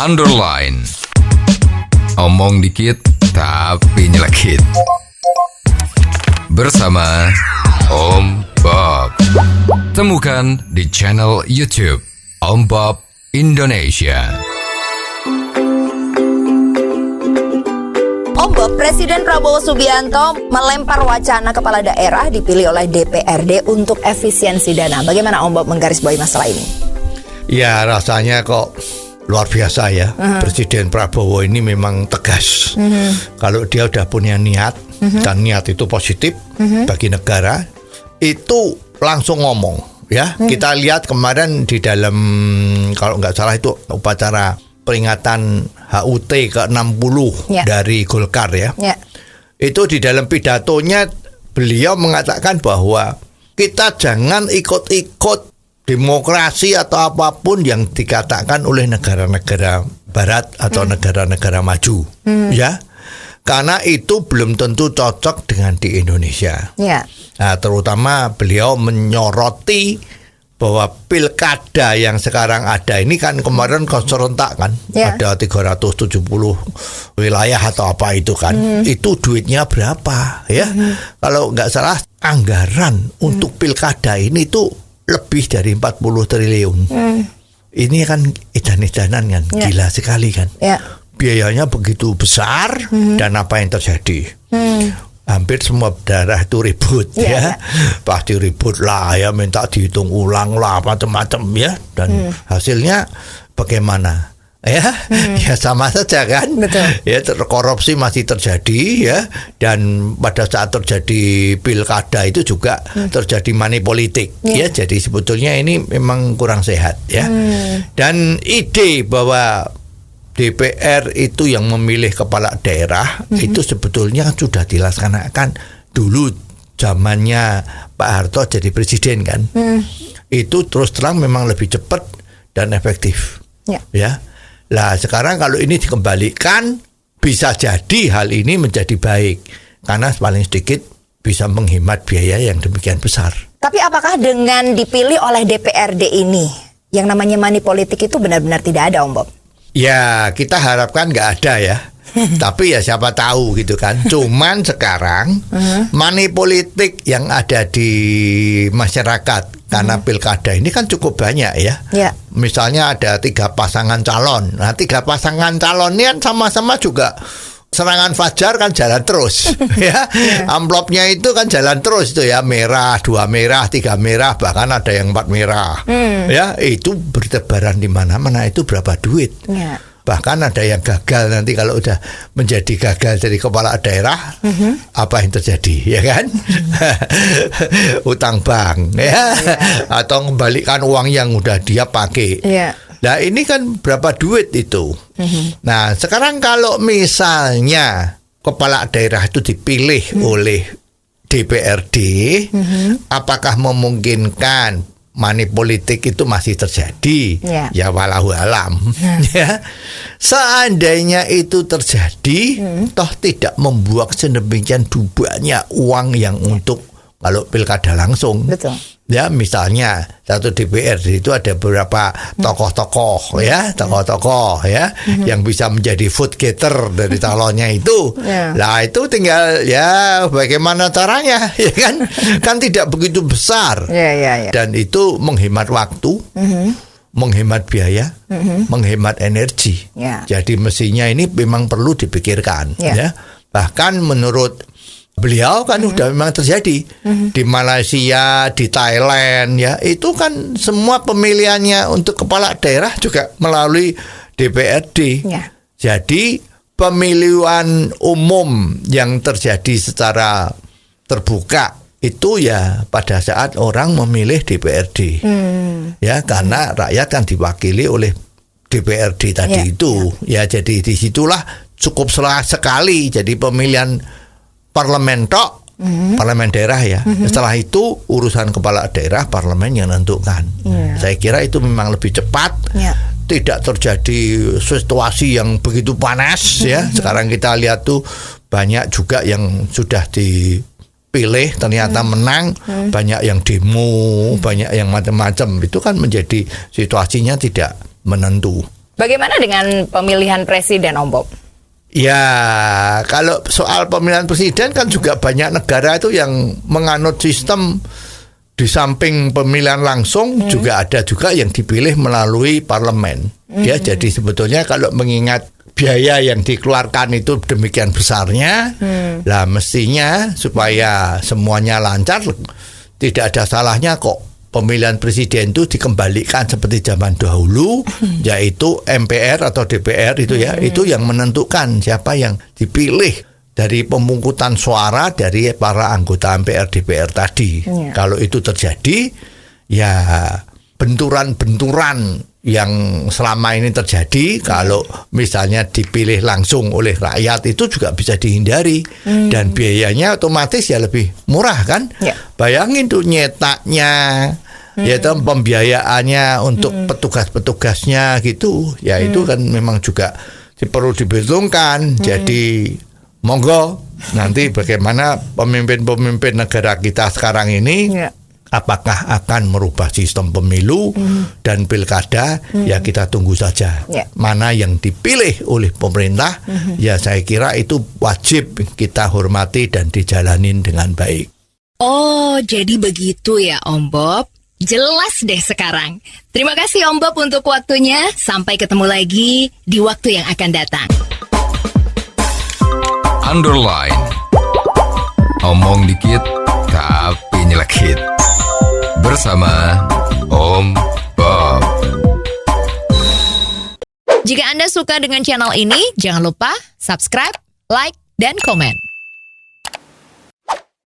underline. Omong dikit tapi nyelekit. Bersama Om Bob. Temukan di channel YouTube Om Bob Indonesia. Om Bob, Presiden Prabowo Subianto melempar wacana kepala daerah dipilih oleh DPRD untuk efisiensi dana. Bagaimana Om Bob menggarisbawahi masalah ini? Ya, rasanya kok luar biasa ya. Presiden Prabowo ini memang tegas. Kalau dia udah punya niat, dan niat itu positif bagi negara, itu langsung ngomong ya. Kita lihat kemarin di dalam, kalau nggak salah itu upacara peringatan HUT ke-60 dari Golkar ya. Itu di dalam pidatonya beliau mengatakan bahwa kita jangan ikut-ikut demokrasi atau apapun yang dikatakan oleh negara-negara barat atau negara-negara maju ya. Karena itu belum tentu cocok dengan di Indonesia. Nah, terutama beliau menyoroti bahwa pilkada yang sekarang ada ini kan kemarin serentak kan, ada 370 wilayah atau apa itu kan, itu duitnya berapa ya? Kalau nggak salah anggaran untuk pilkada ini tuh lebih dari 40 triliun. Ini kan edan-edanan kan, gila sekali kan. Biayanya begitu besar dan apa yang terjadi? Hampir semua daerah itu ribut ya. Pasti ribut lah ya, minta dihitung ulang lah macam-macam ya, dan hasilnya bagaimana ya? Ya sama saja kan. Ya, korupsi masih terjadi ya, dan pada saat terjadi pilkada itu juga terjadi money politik ya. Jadi sebetulnya ini memang kurang sehat ya. Dan ide bahwa DPR itu yang memilih kepala daerah itu sebetulnya sudah dilaksanakan dulu zamannya Pak Harto jadi presiden kan. Itu terus terang memang lebih cepat dan efektif ya. Lah sekarang kalau ini dikembalikan, bisa jadi hal ini menjadi baik karena paling sedikit bisa menghemat biaya yang demikian besar. Tapi apakah dengan dipilih oleh DPRD ini yang namanya money politik itu benar-benar tidak ada, Om Bob? Ya, kita harapkan nggak ada ya. Tapi ya siapa tahu gitu kan. Cuman sekarang money politik yang ada di masyarakat karena pilkada ini kan cukup banyak ya. Misalnya ada 3 pasangan calon. Nah, 3 pasangan calon ini kan sama-sama juga serangan fajar kan jalan terus ya. Amplopnya itu kan jalan terus itu ya, merah, 2 merah, 3 merah, bahkan ada yang 4 merah. Ya, itu bertebaran di mana-mana, itu berapa duit. Bahkan ada yang gagal nanti kalau udah menjadi gagal jadi kepala daerah, apa yang terjadi ya kan? Utang bank ya, atau mengembalikan uang yang udah dia pakai. Nah, ini kan berapa duit itu. Nah, sekarang kalau misalnya kepala daerah itu dipilih oleh DPRD, apakah memungkinkan money politik itu masih terjadi? Ya walau alam. Ya. Seandainya itu terjadi, toh tidak membuat sedemikian banyak uang yang untuk kalau pilkada langsung. Ya, misalnya satu DPRD itu ada beberapa tokoh-tokoh ya, yang bisa menjadi vote getter dari calonnya itu. Lah itu tinggal ya bagaimana caranya ya kan? Kan tidak begitu besar. Dan itu menghemat waktu, menghemat biaya, menghemat energi. Jadi mestinya ini memang perlu dipikirkan ya. Bahkan menurut beliau kan sudah memang terjadi di Malaysia, di Thailand ya, itu kan semua pemilihannya untuk kepala daerah juga melalui DPRD. Jadi pemilihan umum yang terjadi secara terbuka itu ya pada saat orang memilih DPRD. Ya, karena rakyat kan diwakili oleh DPRD tadi itu. Ya, jadi disitulah cukup sekali jadi pemilihan parlemen tok, parlemen daerah ya. Setelah itu urusan kepala daerah parlemen yang menentukan. Saya kira itu memang lebih cepat. Tidak terjadi situasi yang begitu panas ya. Sekarang kita lihat tuh banyak juga yang sudah dipilih ternyata menang, banyak yang demo, banyak yang macam-macam. Itu kan menjadi situasinya tidak menentu. Bagaimana dengan pemilihan presiden, Om Bob? Ya, kalau soal pemilihan presiden kan juga banyak negara itu yang menganut sistem di samping pemilihan langsung juga ada juga yang dipilih melalui parlemen. Ya, jadi sebetulnya kalau mengingat biaya yang dikeluarkan itu demikian besarnya, lah mestinya supaya semuanya lancar, tidak ada salahnya kok pemilihan presiden itu dikembalikan seperti zaman dahulu, yaitu MPR atau DPR itu ya, itu yang menentukan siapa yang dipilih dari pemungutan suara dari para anggota MPR DPR tadi. Kalau itu terjadi, ya benturan-benturan yang selama ini terjadi kalau misalnya dipilih langsung oleh rakyat itu juga bisa dihindari dan biayanya otomatis ya lebih murah kan. Bayangin tuh nyetaknya, yaitu pembiayaannya untuk petugas-petugasnya gitu, ya itu kan memang juga perlu diperhitungkan. Jadi monggo nanti bagaimana pemimpin-pemimpin negara kita sekarang ini, apakah akan merubah sistem pemilu dan pilkada, ya kita tunggu saja. Mana yang dipilih oleh pemerintah, ya saya kira itu wajib kita hormati dan dijalanin dengan baik. Oh, jadi begitu ya Om Bob. Jelas deh sekarang. Terima kasih Om Bob untuk waktunya. Sampai ketemu lagi di waktu yang akan datang. Underline. Omong dikit tapi nyelekit. Bersama Om Bob. Jika Anda suka dengan channel ini, jangan lupa subscribe, like, dan komen.